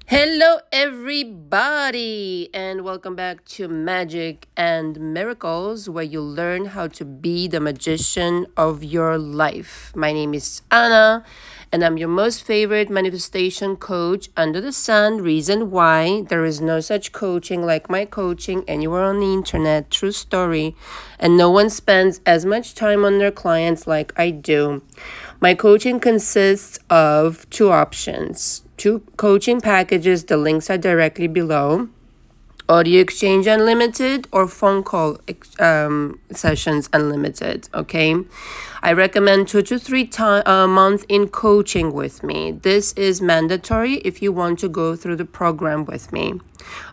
Hello, everybody, and welcome back to Magic and Miracles, where you learn how to be the magician of your life. My name is Anna, and I'm your most favorite manifestation coach under the sun. Reason why there is no such coaching like my coaching anywhere on the internet. True story. And no one spends as much time on their clients like I do. My coaching consists of two options. Two coaching packages, the links are directly below. Audio Exchange Unlimited or phone call sessions unlimited, okay? I recommend 2 to 3 months in coaching with me. This is mandatory if you want to go through the program with me,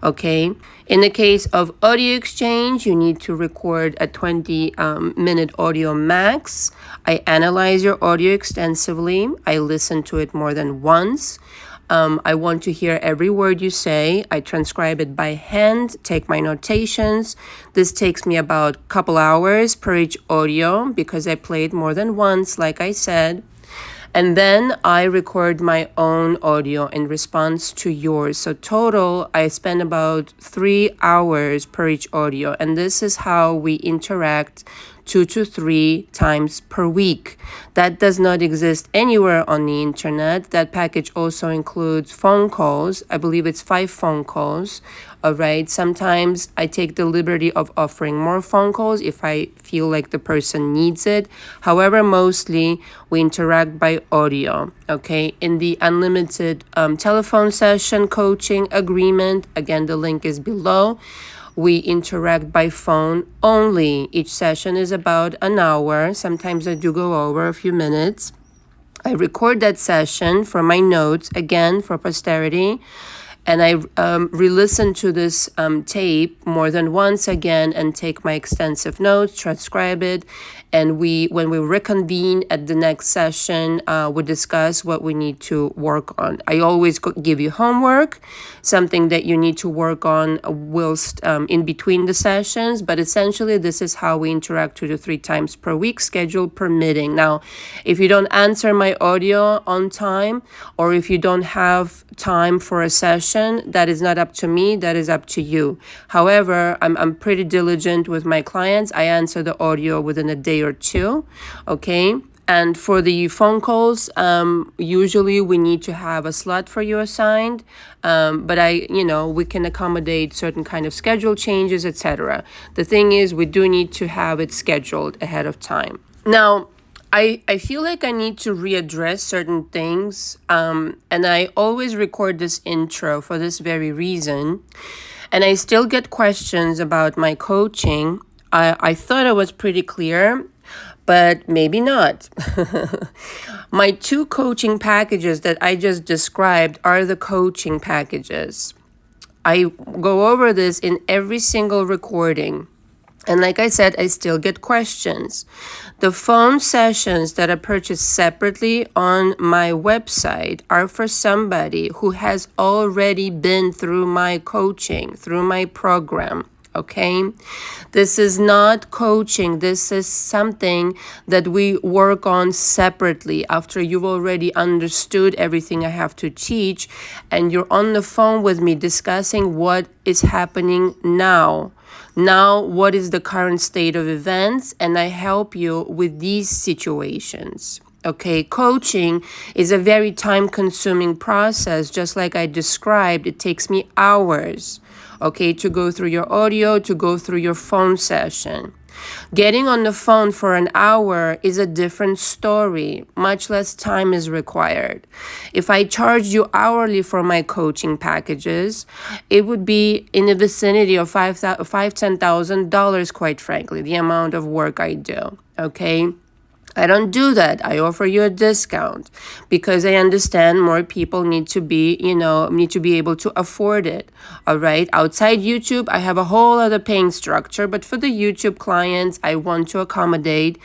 okay? In the case of audio exchange, you need to record a 20-minute audio max. I analyze your audio extensively. I listen to it more than once. I want to hear every word you say. I transcribe it by hand, take my notations. This takes me about a couple hours per each audio because I play it more than once, like I said. And then I record my own audio in response to yours. So total, I spend about 3 hours per each audio. And this is how we interact 2 to 3 times per week. That does not exist anywhere on the internet. That package also includes phone calls. I believe it's 5 phone calls. All right. Sometimes I take the liberty of offering more phone calls if I feel like the person needs it. However, mostly we interact by audio. Okay. In the unlimited telephone session coaching agreement, again, the link is below. We interact by phone only. Each session is about an hour. Sometimes I do go over a few minutes. I record that session for my notes, again, for posterity. And I re-listen to this tape more than once again and take my extensive notes, transcribe it. And when we reconvene at the next session, we discuss what we need to work on. I always give you homework, something that you need to work on whilst in between the sessions. But essentially, this is how we interact 2 to 3 times per week, schedule permitting. Now, if you don't answer my audio on time, or if you don't have time for a session, that is not up to me, that is up to you. However, I'm pretty diligent with my clients. I answer the audio within a day or two, okay? And for the phone calls, usually we need to have a slot for you assigned, but we can accommodate certain kind of schedule changes, etc. The thing is, we do need to have it scheduled ahead of time. Now, I feel like I need to readdress certain things, and I always record this intro for this very reason. And I still get questions about my coaching. I thought I was pretty clear, but maybe not. My 2 coaching packages that I just described are the coaching packages. I go over this in every single recording. And like I said, I still get questions. The phone sessions that are purchased separately on my website are for somebody who has already been through my coaching, through my program. Okay, this is not coaching. This is something that we work on separately after you've already understood everything I have to teach and you're on the phone with me discussing what is happening now. Now, what is the current state of events? And I help you with these situations. Okay, coaching is a very time-consuming process. Just like I described, it takes me hours, okay, to go through your audio, to go through your phone session. Getting on the phone for an hour is a different story. Much less time is required. If I charged you hourly for my coaching packages, it would be in the vicinity of $10,000, quite frankly, the amount of work I do, okay? I don't do that. I offer you a discount because I understand more people need to be able to afford it. All right. Outside YouTube, I have a whole other paying structure, but for the YouTube clients, I want to accommodate.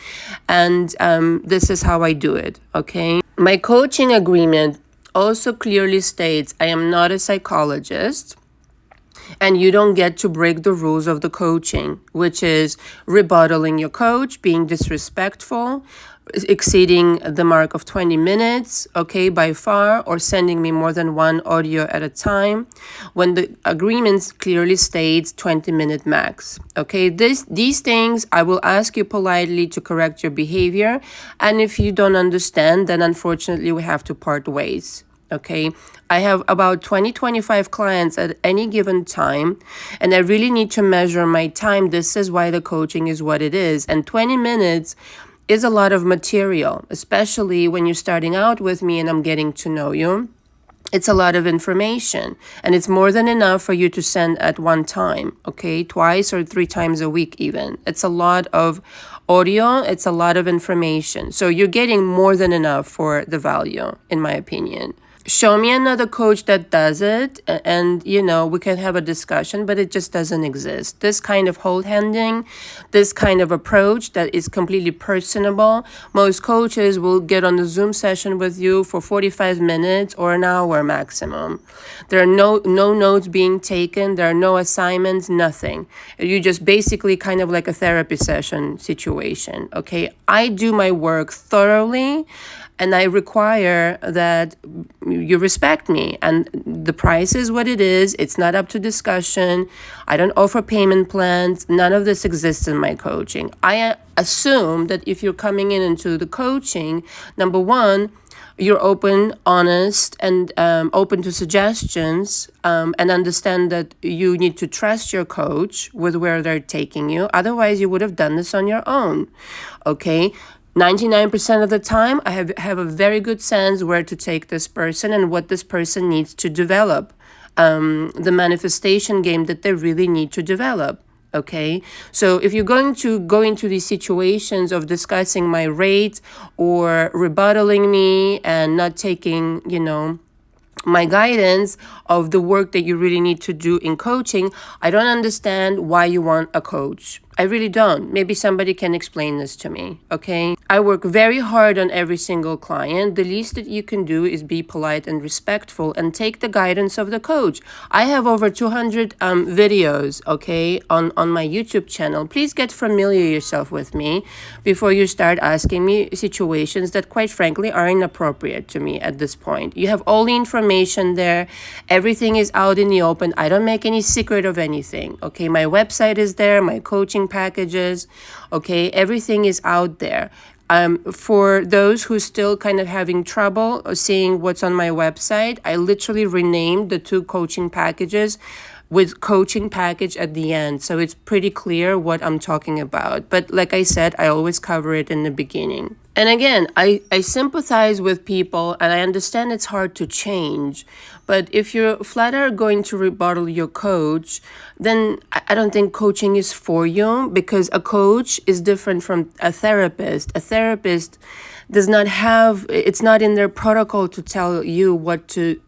And this is how I do it. Okay. My coaching agreement also clearly states I am not a psychologist. And you don't get to break the rules of the coaching, which is rebuttaling your coach, being disrespectful, exceeding the mark of 20 minutes, okay, by far, or sending me more than one audio at a time when the agreement clearly states 20-minute max, okay? These things, I will ask you politely to correct your behavior. And if you don't understand, then unfortunately we have to part ways. Okay, I have about 25 clients at any given time, and I really need to measure my time. This is why the coaching is what it is. And 20 minutes is a lot of material, especially when you're starting out with me and I'm getting to know you. It's a lot of information, and it's more than enough for you to send at one time, okay? Twice or 3 times a week even. It's a lot of audio. It's a lot of information. So you're getting more than enough for the value, in my opinion. Show me another coach that does it, and we can have a discussion, but it just doesn't exist. This kind of hold-handing, this kind of approach that is completely personable. Most coaches will get on the Zoom session with you for 45 minutes or an hour maximum. There are no notes being taken. There are no assignments, nothing. You just basically kind of like a therapy session situation, okay? I do my work thoroughly, and I require that you respect me. And the price is what it is. It's not up to discussion. I don't offer payment plans. None of this exists in my coaching. I assume that if you're coming into the coaching, number one, you're open, honest, and open to suggestions, and understand that you need to trust your coach with where they're taking you. Otherwise, you would have done this on your own, okay? 99% of the time, I have a very good sense where to take this person and what this person needs to develop, the manifestation game that they really need to develop. Okay, so if you're going to go into these situations of discussing my rate or rebuttaling me and not taking, my guidance of the work that you really need to do in coaching, I don't understand why you want a coach. I really don't. Maybe somebody can explain this to me, okay? I work very hard on every single client. The least that you can do is be polite and respectful and take the guidance of the coach. I have over 200 videos, okay, on my YouTube channel. Please get familiar yourself with me before you start asking me situations that, quite frankly, are inappropriate to me at this point. You have all the information there. Everything is out in the open. I don't make any secret of anything, okay? My website is there, my coaching packages, okay? Everything is out there. For those who still kind of having trouble seeing what's on my website, I literally renamed the 2 coaching packages with coaching package at the end. So it's pretty clear what I'm talking about. But like I said, I always cover it in the beginning. And again, I sympathize with people, and I understand it's hard to change. But if you're flat out going to rebuttal your coach, then I don't think coaching is for you, because a coach is different from a therapist. A therapist does not have, it's not in their protocol to tell you what to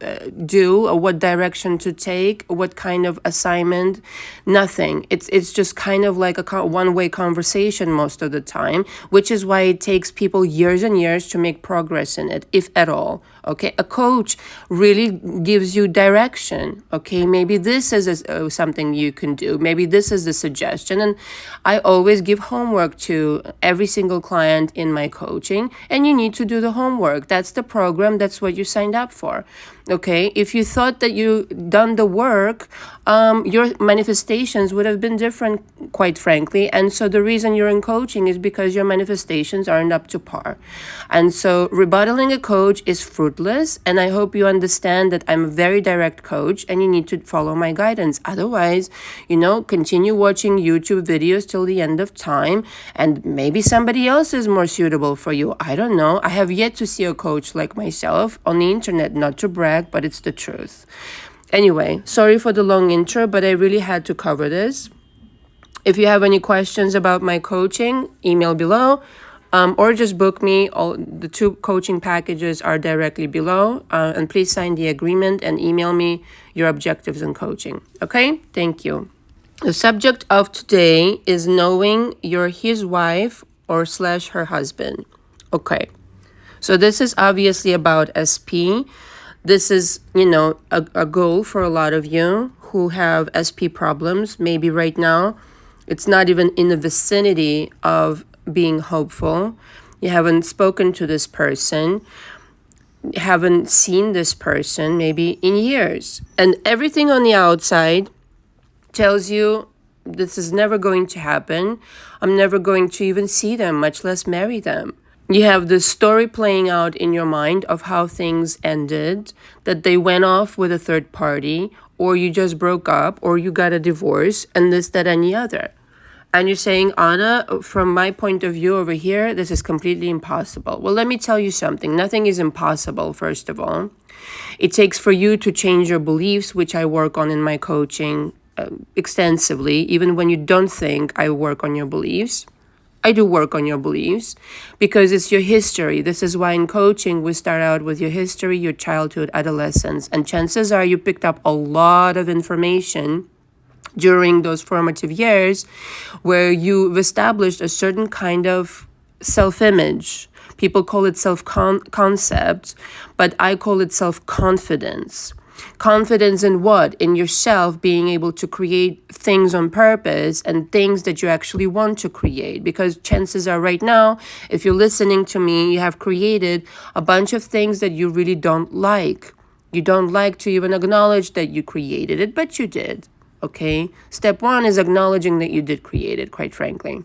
do or what direction to take, what kind of assignment, nothing. It's just kind of like a one-way conversation most of the time, which is why it takes people years and years to make progress in it, if at all. Okay, a coach really gives you direction. Okay, maybe this is something you can do. Maybe this is the suggestion. And I always give homework to every single client in my coaching, and you need to do the homework. That's the program. That's what you signed up for. Okay, if you thought that you done the work, your manifestations would have been different, quite frankly. And so the reason you're in coaching is because your manifestations aren't up to par. And so rebuttaling a coach is fruitless. And I hope you understand that I'm a very direct coach and you need to follow my guidance. Otherwise, continue watching YouTube videos till the end of time, and maybe somebody else is more suitable for you. I don't know. I have yet to see a coach like myself on the internet, not to brag, but it's the truth. Anyway, sorry for the long intro, but I really had to cover this. If you have any questions about my coaching, email below, or just book me. All the 2 coaching packages are directly below, and please sign the agreement and email me your objectives in coaching. Okay, thank you. The subject of today is knowing you're his wife or / her husband. Okay, so this is obviously about SP. This is, a goal for a lot of you who have SP problems, maybe right now, it's not even in the vicinity of being hopeful. You haven't spoken to this person, haven't seen this person maybe in years. And everything on the outside tells you this is never going to happen. I'm never going to even see them, much less marry them. You have this story playing out in your mind of how things ended, that they went off with a third party, or you just broke up, or you got a divorce, and this, that, and the other. And you're saying, Anna, from my point of view over here, this is completely impossible. Well, let me tell you something. Nothing is impossible, first of all. It takes for you to change your beliefs, which I work on in my coaching extensively. Even when you don't think I work on your beliefs, I do work on your beliefs because it's your history. This is why in coaching, we start out with your history, your childhood, adolescence. And chances are you picked up a lot of information during those formative years where you've established a certain kind of self-image. People call it self-concept, but I call it self-confidence. Confidence in what? In yourself being able to create things on purpose and things that you actually want to create. Because chances are right now, if you're listening to me, you have created a bunch of things that you really don't like. You don't like to even acknowledge that you created it, but you did. Okay? Step one is acknowledging that you did create it, quite frankly.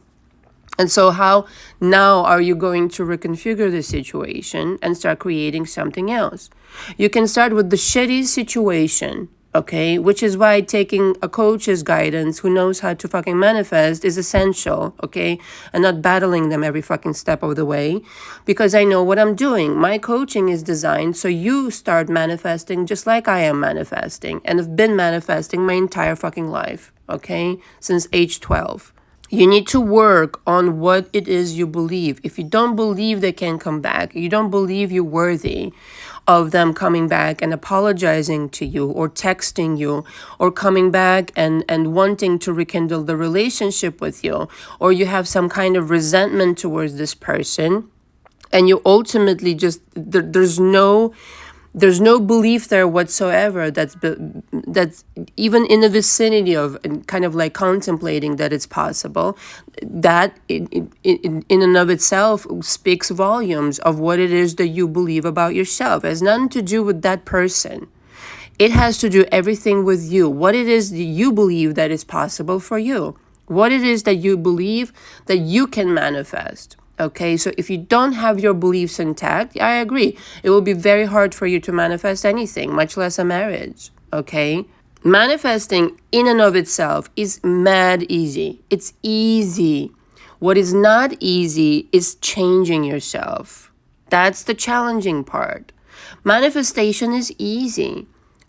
And so how now are you going to reconfigure the situation and start creating something else? You can start with the shitty situation, okay? Which is why taking a coach's guidance who knows how to fucking manifest is essential, okay? And not battling them every fucking step of the way, because I know what I'm doing. My coaching is designed so you start manifesting just like I am manifesting and have been manifesting my entire fucking life, okay? Since age 12. You need to work on what it is you believe. If you don't believe they can come back, you don't believe you're worthy of them coming back and apologizing to you or texting you or coming back and wanting to rekindle the relationship with you, or you have some kind of resentment towards this person and you ultimately just, there's no belief there whatsoever that's even in the vicinity of kind of like contemplating that it's possible. That in and of itself speaks volumes of what it is that you believe about yourself. It has nothing to do with that person. It has to do everything with you. What it is that you believe that is possible for you. What it is that you believe that you can manifest. Okay, so if you don't have your beliefs intact, I agree. It will be very hard for you to manifest anything, much less a marriage. Okay? Manifesting in and of itself is mad easy. It's easy. What is not easy is changing yourself. That's the challenging part. Manifestation is easy.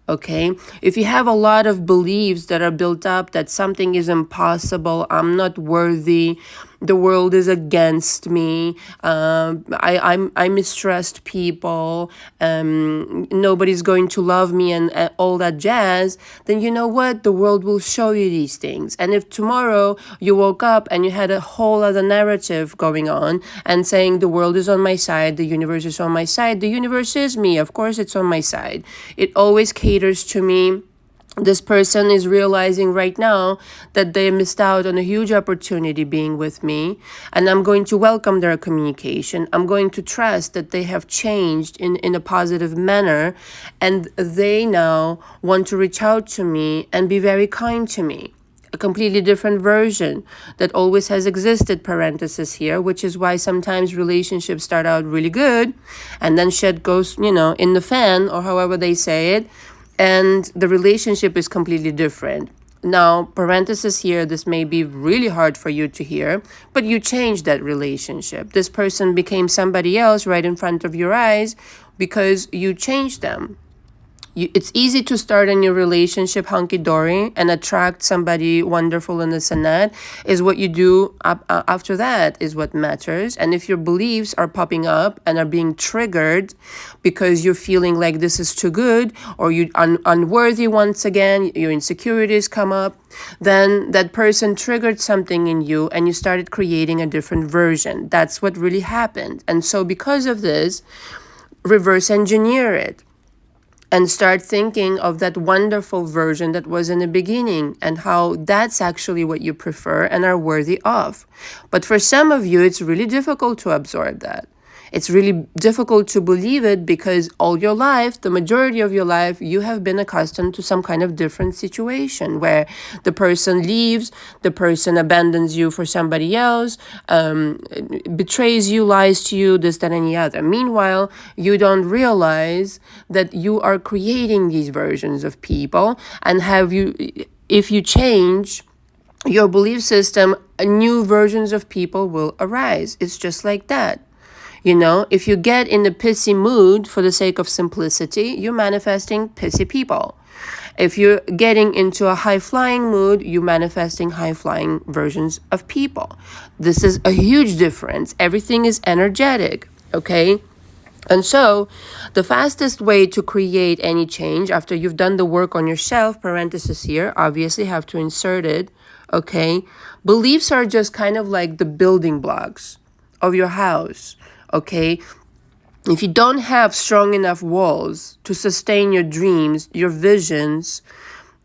Okay, if you have a lot of beliefs that are built up that something is impossible, I'm not worthy, the world is against me, I mistrust people, nobody's going to love me and all that jazz, then you know what? The world will show you these things. And if tomorrow you woke up and you had a whole other narrative going on and saying the world is on my side, the universe is on my side, the universe is me, of course it's on my side. It always caters to me. This person is realizing right now that they missed out on a huge opportunity being with me, and I'm going to welcome their communication. I'm going to trust that they have changed in a positive manner, and they now want to reach out to me and be very kind to me. A completely different version that always has existed, parenthesis here, which is why sometimes relationships start out really good, and then shit goes, in the fan, or however they say it, and the relationship is completely different. Now, parenthesis here, this may be really hard for you to hear, but you changed that relationship. This person became somebody else right in front of your eyes because you changed them. It's easy to start a new relationship hunky-dory and attract somebody wonderful and this and that. Is what you do after that is what matters. And if your beliefs are popping up and are being triggered because you're feeling like this is too good, or you're unworthy once again, your insecurities come up, then that person triggered something in you and you started creating a different version. That's what really happened. And so because of this, reverse engineer it. and start thinking of that wonderful version that was in the beginning and how that's actually what you prefer and are worthy of. But for some of you, it's really difficult to absorb that. It's really difficult to believe it because all your life, the majority of your life, you have been accustomed to some kind of different situation where the person leaves, the person abandons you for somebody else, betrays you, lies to you, this, that, and the other. Meanwhile, you don't realize that you are creating these versions of people, and if you change your belief system, new versions of people will arise. It's just like that. If you get in the pissy mood for the sake of simplicity, you're manifesting pissy people. If you're getting into a high-flying mood, you're manifesting high-flying versions of people. This is a huge difference. Everything is energetic, okay? And so the fastest way to create any change after you've done the work on yourself, parenthesis here, obviously have to insert it, okay? Beliefs are just kind of like the building blocks of your house. Okay, if you don't have strong enough walls to sustain your dreams, your visions,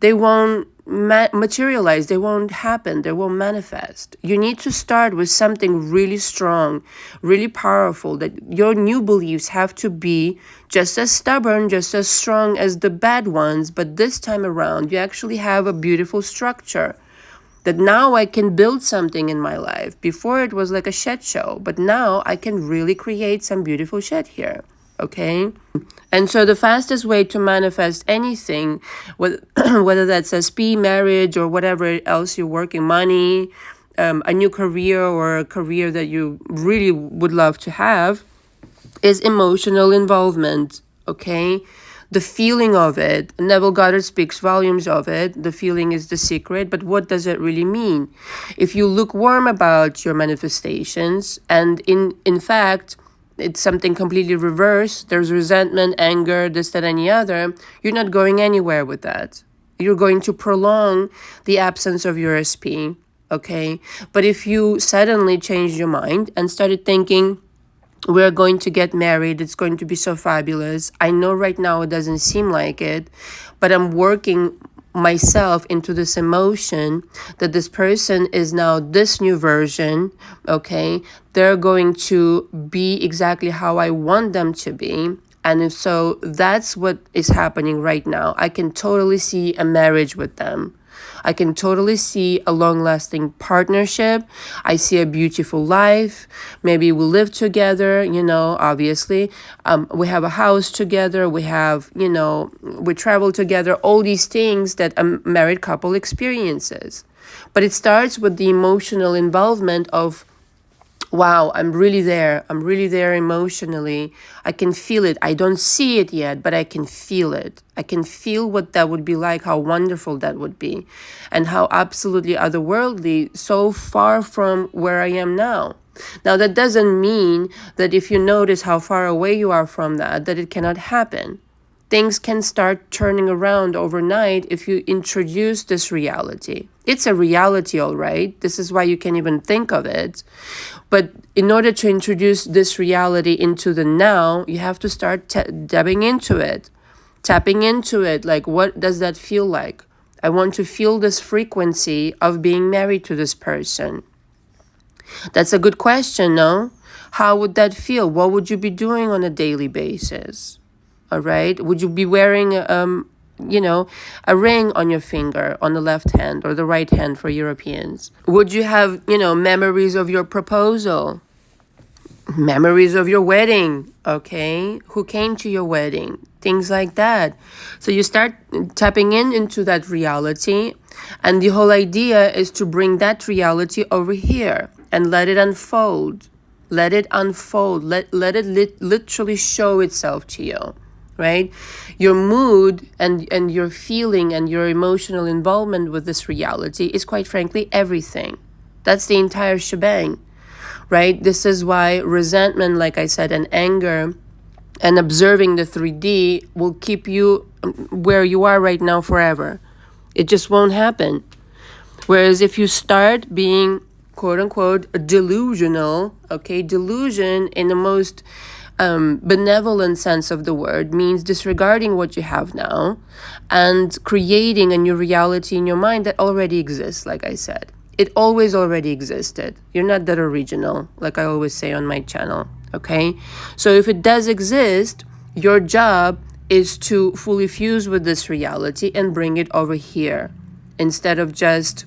they won't materialize, they won't happen, they won't manifest. You need to start with something really strong, really powerful, that your new beliefs have to be just as stubborn, just as strong as the bad ones, but this time around, you actually have a beautiful structure. That now I can build something in my life. Before it was like a shit show, but now I can really create some beautiful shit here, okay? And so the fastest way to manifest anything, whether that's SP, marriage, or whatever else you're working, money, a new career or a career that you really would love to have, is emotional involvement, okay? The feeling of it, Neville Goddard speaks volumes of it. The feeling is the secret, but what does it really mean? If you lukewarm about your manifestations, and in fact, it's something completely reverse, there's resentment, anger, this, that, and the other, you're not going anywhere with that. You're going to prolong the absence of your SP, okay? But if you suddenly changed your mind and started thinking, we're going to get married, it's going to be so fabulous. I know right now it doesn't seem like it, but I'm working myself into this emotion that this person is now this new version, okay? They're going to be exactly how I want them to be. And if so, that's what is happening right now. I can totally see a marriage with them. I can totally see a long-lasting partnership. I see a beautiful life. Maybe we live together, obviously. We have a house together. We have, we travel together. All these things that a married couple experiences. But it starts with the emotional involvement of, wow, I'm really there. I'm really there emotionally. I can feel it. I don't see it yet, but I can feel it. I can feel what that would be like, how wonderful that would be, and how absolutely otherworldly, so far from where I am now. Now, that doesn't mean that if you notice how far away you are from that it cannot happen. Things can start turning around overnight if you introduce this reality. It's a reality, all right. This is why you can even think of it. But in order to introduce this reality into the now, you have to start tapping into it. Like, what does that feel like? I want to feel this frequency of being married to this person. That's a good question, no? How would that feel? What would you be doing on a daily basis? All right. Would you be wearing, a ring on your finger on the left hand or the right hand for Europeans? Would you have, memories of your proposal? Memories of your wedding? Okay. Who came to your wedding? Things like that. So you start tapping into that reality. And the whole idea is to bring that reality over here and let it unfold. Let it unfold. Let it literally show itself to you. Right? Your mood and your feeling and your emotional involvement with this reality is quite frankly everything. That's the entire shebang, right? This is why resentment, like I said, and anger and observing the 3D will keep you where you are right now forever. It just won't happen. Whereas if you start being quote unquote delusional, okay, delusion in the most benevolent sense of the word means disregarding what you have now and creating a new reality in your mind that already exists, like I said. It always already existed. You're not that original, like I always say on my channel, okay? So if it does exist, your job is to fully fuse with this reality and bring it over here instead of just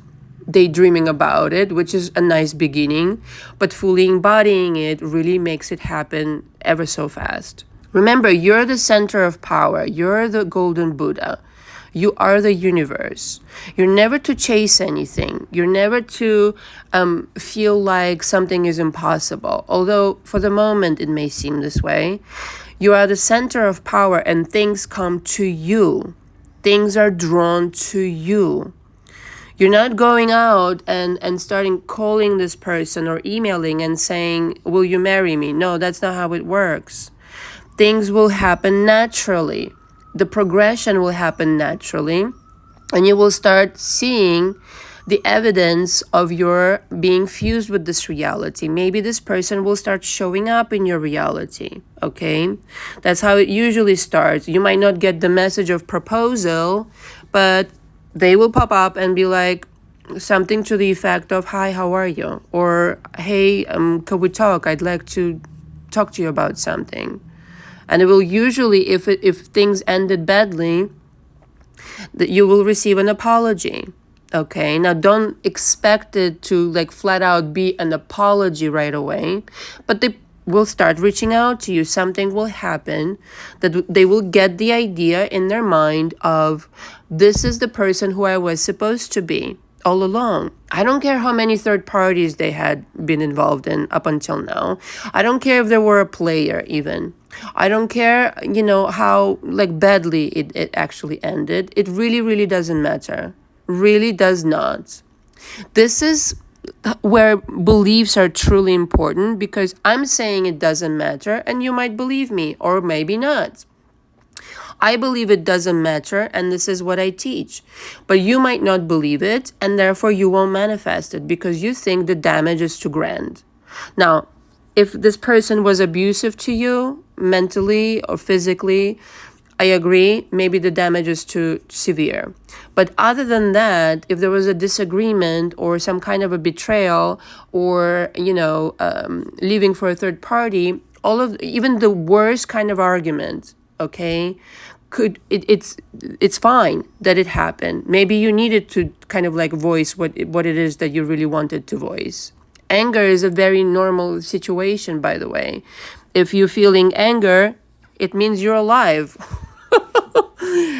daydreaming about it, which is a nice beginning, but fully embodying it really makes it happen ever so fast. Remember, you're the center of power. You're the golden Buddha. You are the universe. You're never to chase anything. You're never to feel like something is impossible. Although for the moment it may seem this way. You are the center of power and things come to you. Things are drawn to you. You're not going out and starting calling this person or emailing and saying, will you marry me? No, that's not how it works. Things will happen naturally. The progression will happen naturally. And you will start seeing the evidence of your being fused with this reality. Maybe this person will start showing up in your reality, okay? That's how it usually starts. You might not get the message of proposal, but they will pop up and be like something to the effect of, hi, how are you? Or, hey, can we talk? I'd like to talk to you about something. And it will usually, if things ended badly, that you will receive an apology. Okay, now don't expect it to like flat out be an apology right away, but they will start reaching out to you. Something will happen that they will get the idea in their mind of, this is the person who I was supposed to be all along. I don't care how many third parties they had been involved in up until now. I don't care if there were a player even. I don't care, how like badly it actually ended. It really, really doesn't matter. Really does not. This is where beliefs are truly important, because I'm saying it doesn't matter and you might believe me or maybe not. I believe it doesn't matter and this is what I teach. But you might not believe it and therefore you won't manifest it because you think the damage is too grand. Now, if this person was abusive to you mentally or physically, I agree, maybe the damage is too severe. But other than that, if there was a disagreement or some kind of a betrayal or, leaving for a third party, even the worst kind of argument, okay, it's fine that it happened. Maybe you needed to kind of like voice what it is that you really wanted to voice. Anger is a very normal situation, by the way. If you're feeling anger, it means you're alive.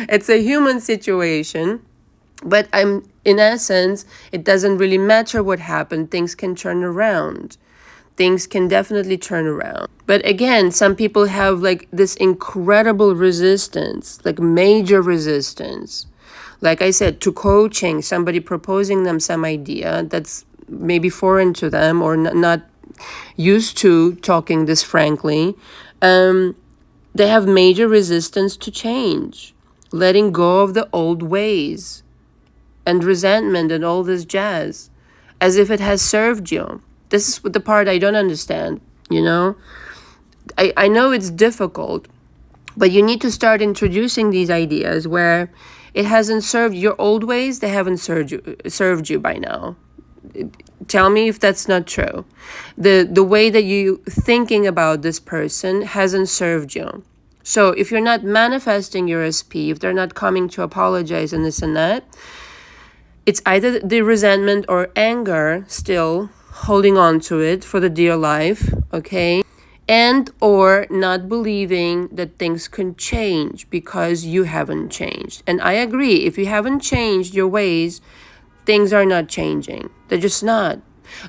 It's a human situation, but in essence, it doesn't really matter what happened. Things can turn around. Things can definitely turn around. But again, some people have like this incredible resistance, like major resistance. Like I said, to coaching, somebody proposing them some idea that's maybe foreign to them or not used to talking this frankly. They have major resistance to change, letting go of the old ways and resentment and all this jazz, as if it has served you. This is the part I don't understand, I know it's difficult, but you need to start introducing these ideas where it hasn't served your old ways. They haven't served you by now. Tell me if that's not true. The way that you thinking about this person hasn't served you. So if you're not manifesting your SP, if they're not coming to apologize and this and that, it's either the resentment or anger still holding on to it for the dear life, okay? And or not believing that things can change because you haven't changed. And I agree, if you haven't changed your ways, things are not changing. They're just not.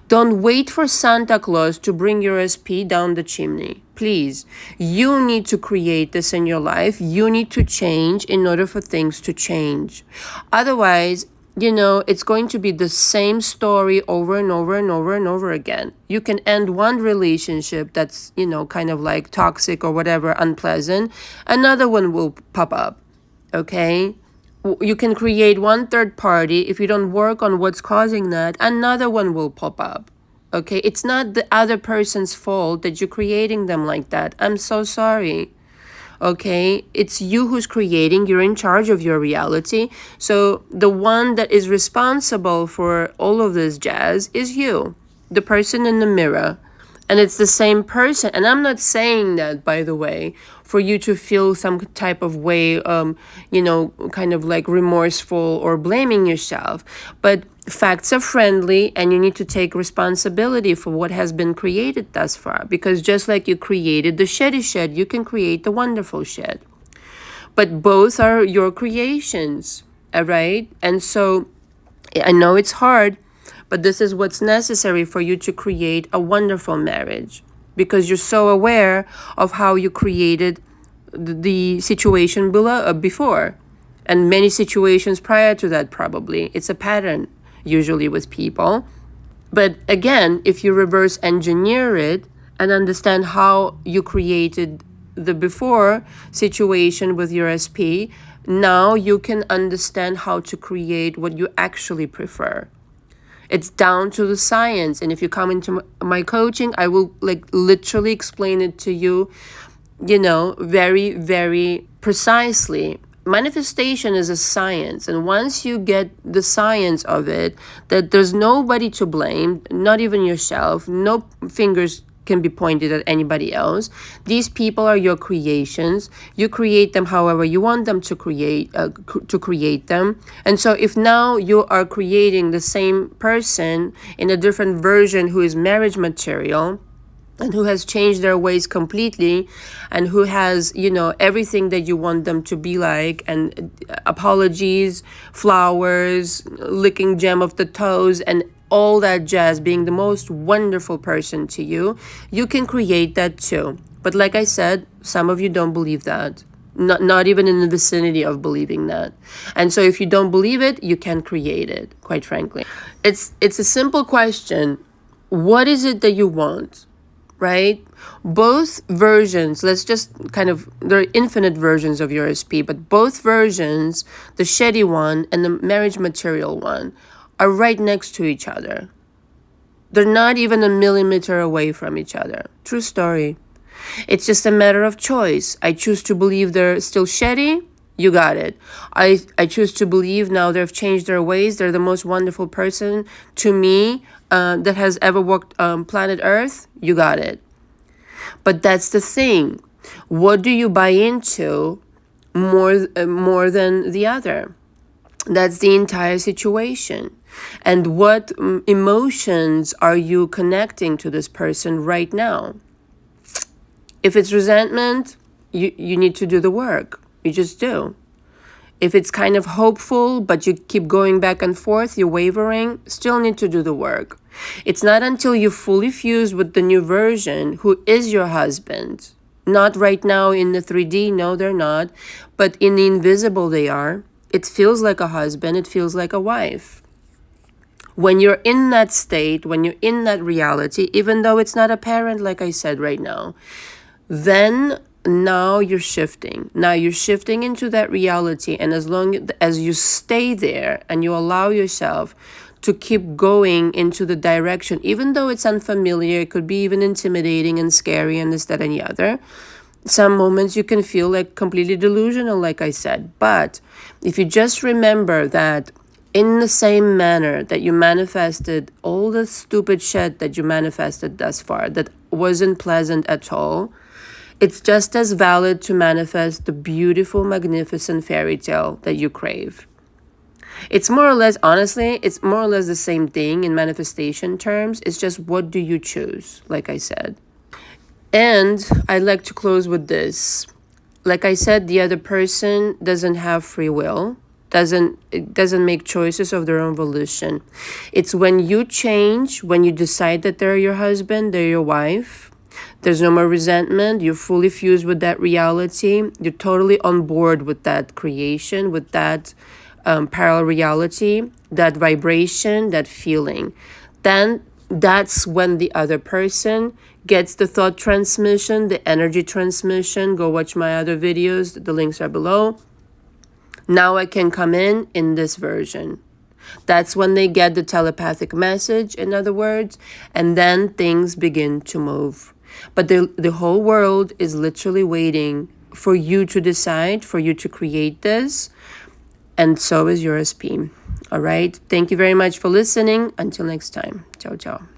Don't wait for Santa Claus to bring your SP down the chimney. Please, you need to create this in your life. You need to change in order for things to change. Otherwise, it's going to be the same story over and over and over and over again. You can end one relationship that's, kind of like toxic or whatever, unpleasant. Another one will pop up, okay? You can create one third party. If you don't work on what's causing that, another one will pop up, Okay, it's not the other person's fault that you're creating them like that. I'm so sorry. Okay, it's you who's creating. You're in charge of your reality. So the one that is responsible for all of this jazz is you, the person in the mirror. And it's the same person. And I'm not saying that, by the way, for you to feel some type of way, kind of like remorseful or blaming yourself. But facts are friendly, and you need to take responsibility for what has been created thus far. Because just like you created the shitty shed, you can create the wonderful shed. But both are your creations, all right? And so I know it's hard, but this is what's necessary for you to create a wonderful marriage, because you're so aware of how you created the situation before, and many situations prior to that probably. It's a pattern usually with people. But again, if you reverse engineer it and understand how you created the before situation with your SP, now you can understand how to create what you actually prefer. It's down to the science. And if you come into my coaching, I will literally explain it to you, very, very precisely. Manifestation is a science. And once you get the science of it, that there's nobody to blame, not even yourself, no fingers can be pointed at anybody else. These people are your creations. You create them however you want them to create them. And so if now you are creating the same person in a different version who is marriage material, and who has changed their ways completely, and who has, everything that you want them to be like, and apologies, flowers, licking gem of the toes, and all that jazz, being the most wonderful person to you, you can create that too. But like I said, some of you don't believe that. Not even in the vicinity of believing that. And so if you don't believe it, you can create it, quite frankly. It's a simple question. What is it that you want? Right? Both versions, let's just there are infinite versions of your SP, but both versions, the shady one and the marriage material one, are right next to each other. They're not even a millimeter away from each other. True story. It's just a matter of choice. I choose to believe they're still shady. You got it. I choose to believe now they've changed their ways. They're the most wonderful person to me that has ever walked planet Earth. You got it. But that's the thing. What do you buy into more than the other? That's the entire situation. And what emotions are you connecting to this person right now? If it's resentment, you need to do the work. You just do. If it's kind of hopeful, but you keep going back and forth, you're wavering, still need to do the work. It's not until you fully fuse with the new version who is your husband. Not right now in the 3D, no, they're not. But in the invisible, they are. It feels like a husband, it feels like a wife. When you're in that state, when you're in that reality, even though it's not apparent, like I said right now, then now you're shifting. Now you're shifting into that reality. And as long as you stay there and you allow yourself to keep going into the direction, even though it's unfamiliar, it could be even intimidating and scary and this, that, and the other. Some moments you can feel like completely delusional, like I said. But if you just remember that in the same manner that you manifested all the stupid shit that you manifested thus far that wasn't pleasant at all, it's just as valid to manifest the beautiful, magnificent fairy tale that you crave. It's more or less, honestly, it's more or less the same thing in manifestation terms. It's just, what do you choose, like I said. And I'd like to close with this. Like I said, the other person doesn't have free will. It doesn't make choices of their own volition. It's when you change, when you decide that they're your husband, they're your wife, there's no more resentment, you're fully fused with that reality, you're totally on board with that creation, with that parallel reality, that vibration, that feeling. Then that's when the other person gets the thought transmission, the energy transmission. Go watch my other videos, the links are below. Now I can come in this version. That's when they get the telepathic message, in other words, and then things begin to move. But the whole world is literally waiting for you to decide, for you to create this, and so is your SP. All right. Thank you very much for listening. Until next time. Ciao, ciao.